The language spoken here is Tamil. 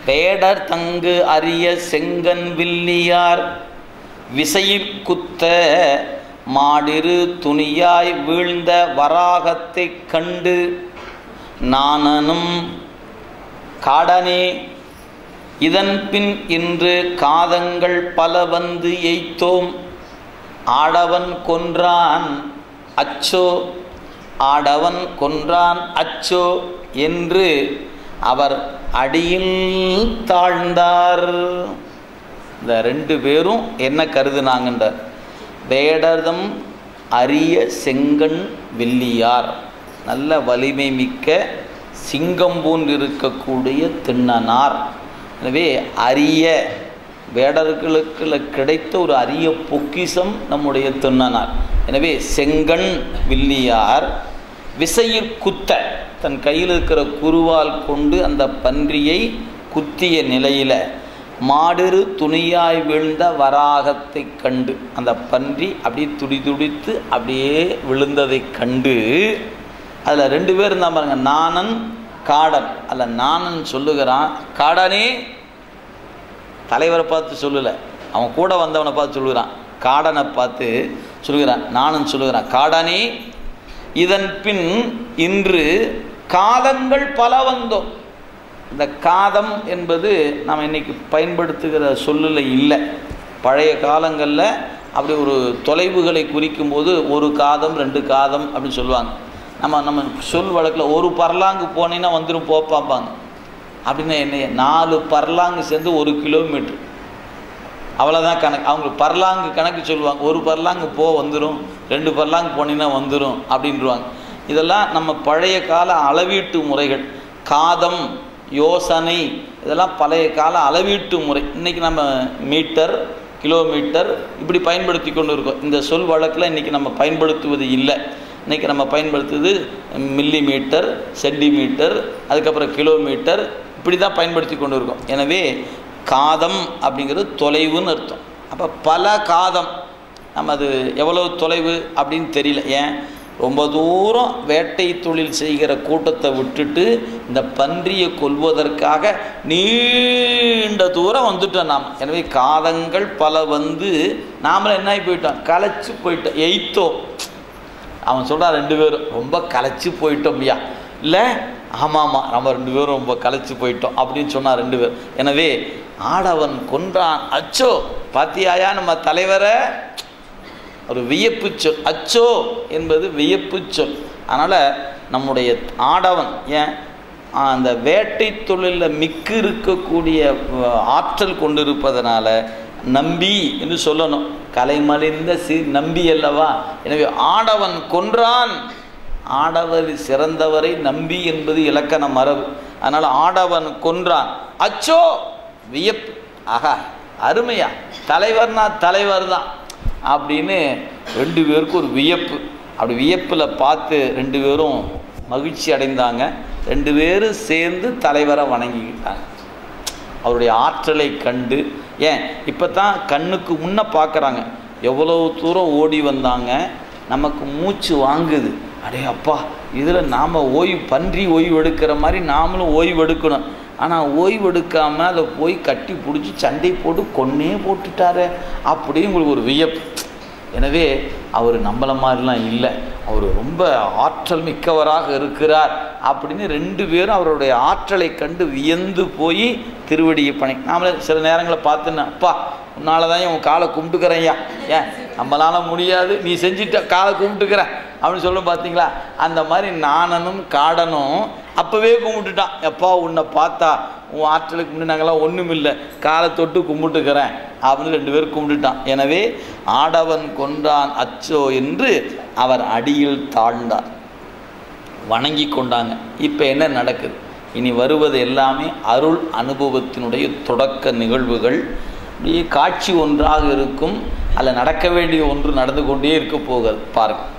வேடர் தங்கு அரிய செங்கன் வில்லியார் விசையிற்குத்த மாடிரு துணியாய் வீழ்ந்த வராகத்தைக் கண்டு நாணனும் காடனே இதன் பின் இன்று காதங்கள் பல வந்து எய்த்தோம் ஆடவன் கொன்றான் அச்சோ ஆடவன் கொன்றான் அச்சோ என்று அவர் அடியில் தாழ்ந்தார். இந்த ரெண்டு பேரும் என்ன கருதுனாங்கன்றார். வேடர்தம் அரிய செங்கன் வில்லியார், நல்ல வலிமை மிக்க சிங்கம் போன்று இருக்கக்கூடிய திண்ணனார். எனவே அரிய வேடர்களுக்கு கிடைத்த ஒரு அரிய பொக்கிஷம் நம்முடைய திண்ணனார். எனவே செங்கன் வில்லியார் விசையிற்குத்த, தன் கையில் இருக்கிற குருவால் கொண்டு அந்த பன்றியை குத்திய நிலையில் மாடிரு துணியாய் வீழ்ந்த வராகத்தை கண்டு, அந்த பன்றி அப்படியே துடித்து அப்படியே விழுந்ததை கண்டு, அதில் ரெண்டு பேர் இருந்தால் பாருங்க, நாணன் காடன். அதில் நாணன் சொல்லுகிறான், காடனே, தலைவரை பார்த்து சொல்லலை, அவன் கூட வந்தவனை பார்த்து சொல்லுகிறான். காடனை பார்த்து சொல்லுகிறான், நாணன் சொல்லுகிறான், காடனே இதன் பின் இன்று காதங்கள் பல வந்தோம். இந்த காதம் என்பது நாம் இன்றைக்கி பயன்படுத்துகிற சொல்லில் இல்லை. பழைய காலங்களில் அப்படி ஒரு தொலைவுகளை குறிக்கும் போது ஒரு காதம் ரெண்டு காதம் அப்படின்னு சொல்லுவாங்க. நம்ம சொல் வழக்கில் ஒரு பர்லாங்கு போனீங்கன்னா வந்துடும் போப்பாப்பாங்க. அப்படின்னா என்ன, 4 பர்லாங்கு சேர்ந்து 1 கிலோமீட்ரு, அவ்வளோதான் கணக்கு. அவங்க பர்லாங்கு கணக்கு சொல்லுவாங்க. ஒரு பர்லாங்கு வந்துடும், 2 பர்லாங்கு போனீங்கன்னா வந்துடும் அப்படின்றாங்க. இதெல்லாம் நம்ம பழைய கால அளவீட்டு முறைகள். காதம், யோசனை, இதெல்லாம் பழைய கால அளவீட்டு முறை. இன்றைக்கி நம்ம மீட்டர், கிலோமீட்டர் இப்படி பயன்படுத்தி கொண்டு இருக்கோம். இந்த சொல் வழக்கில் இன்றைக்கி நம்ம பயன்படுத்துவது இல்லை. இன்றைக்கி நம்ம பயன்படுத்துவது மில்லி மீட்டர், சென்டிமீட்டர், அதுக்கப்புறம் கிலோமீட்டர், இப்படி தான் பயன்படுத்தி கொண்டு இருக்கோம். எனவே காதம் அப்படிங்கிறது தொலைவுன்னு அர்த்தம். அப்போ பல காதம், நம்ம அது எவ்வளோ தொலைவு அப்படின்னு தெரியல. ஏன், ரொம்ப தூரம் வேட்டை தொழில் செய்கிற கூட்டத்தை விட்டுட்டு இந்த பன்றியை கொல்வதற்காக நீண்ட தூரம் வந்துட்டோம் நாம். எனவே காதங்கள் பல வந்து நாமளும் என்ன ஆகி போயிட்டோம், களைச்சி போயிட்டோம், எய்த்தோம். அவன் சொல்கிறான், 2 பேரும் ரொம்ப களைச்சி போயிட்டோம் ஐயா. இல்லை, ஆமாம் நம்ம 2 பேரும் ரொம்ப களைச்சி போயிட்டோம் அப்படின்னு சொன்னார் 2 பேர். எனவே ஆடவன் கொன்றான் அச்சோ, பாத்தியாயா நம்ம தலைவரை, ஒரு வியப்பு சொல். அச்சோ என்பது வியப்பு சொல். அதனால் நம்முடைய ஆடவன், ஏன் அந்த வேட்டை தொழிலில் மிக்க இருக்கக்கூடிய ஆற்றல் கொண்டிருப்பதனால நம்பி என்று சொல்லணும். கலைமலிந்த நம்பி அல்லவா. எனவே ஆடவன் கொன்றான், ஆடவர் சிறந்தவரை நம்பி என்பது இலக்கண மரபு. அதனால் ஆடவன் கொன்றான் அச்சோ, வியப்பு. ஆகா, அருமையா, தலைவர்னா தலைவர் தான் அப்படின்னு 2 பேருக்கும் ஒரு வியப்பு. அப்படி வியப்பில் பார்த்து 2 பேரும் மகிழ்ச்சி அடைந்தாங்க. 2 பேரும் சேர்ந்து தலைவரை வணங்கிக்கிட்டாங்க. அவருடைய ஆற்றலை கண்டு, ஏன் இப்போ தான் கண்ணுக்கு முன்னே பார்க்குறாங்க, எவ்வளோ தூரம் ஓடி வந்தாங்க, நமக்கு மூச்சு வாங்குது. அடே அப்பா, இதில் நாம் பன்றி ஓய்வு எடுக்கிற மாதிரி நாமளும் ஓய்வு எடுக்கணும். ஆனால் ஓய்வு எடுக்காமல் அதை போய் கட்டி பிடிச்சி சண்டை போட்டு கொன்னே போட்டுட்டாரு அப்படின்னு உங்களுக்கு ஒரு வியப்பு. எனவே அவர் நம்மள மாதிரிலாம் இல்லை, அவர் ரொம்ப ஆற்றல் மிக்கவராக இருக்கிறார் அப்படின்னு 2 பேரும் அவருடைய ஆற்றலை கண்டு வியந்து போய் திருவடியை பணி. நாமளே சில நேரங்களில் பார்த்துன்னா, அப்பா உன்னால தான் உன் காலை கும்பிட்டுக்கிறேன் ஐயா, ஏன் நம்மளால் முடியாது, நீ செஞ்சுட்ட காலை கும்பிட்டுக்கிறேன் அப்படின்னு சொல்ல பார்த்தீங்களா. அந்த மாதிரி நாணனும் காடனும் அப்போவே கும்பிட்டுட்டான். எப்பா உன்னை பார்த்தா உன் ஆற்றலுக்கு முன்னாடி நாங்களாம் ஒன்றும் இல்லை, காலை தொட்டு கும்பிட்டுக்கிறேன் அப்படின்னு 2 பேரும் கும்பிட்டுட்டான். எனவே ஆடவன் கொன்றான் அச்சோ என்று அவர் அடியில் தாழ்ந்தார், வணங்கி கொண்டாங்க. இப்போ என்ன நடக்குது, இனி வருவது எல்லாமே அருள் அனுபவத்தினுடைய தொடக்க நிகழ்வுகள். காட்சி ஒன்றாக இருக்கும், அதில் நடக்க வேண்டிய ஒன்று நடந்து கொண்டே இருக்க போகிறது பாருங்கள்.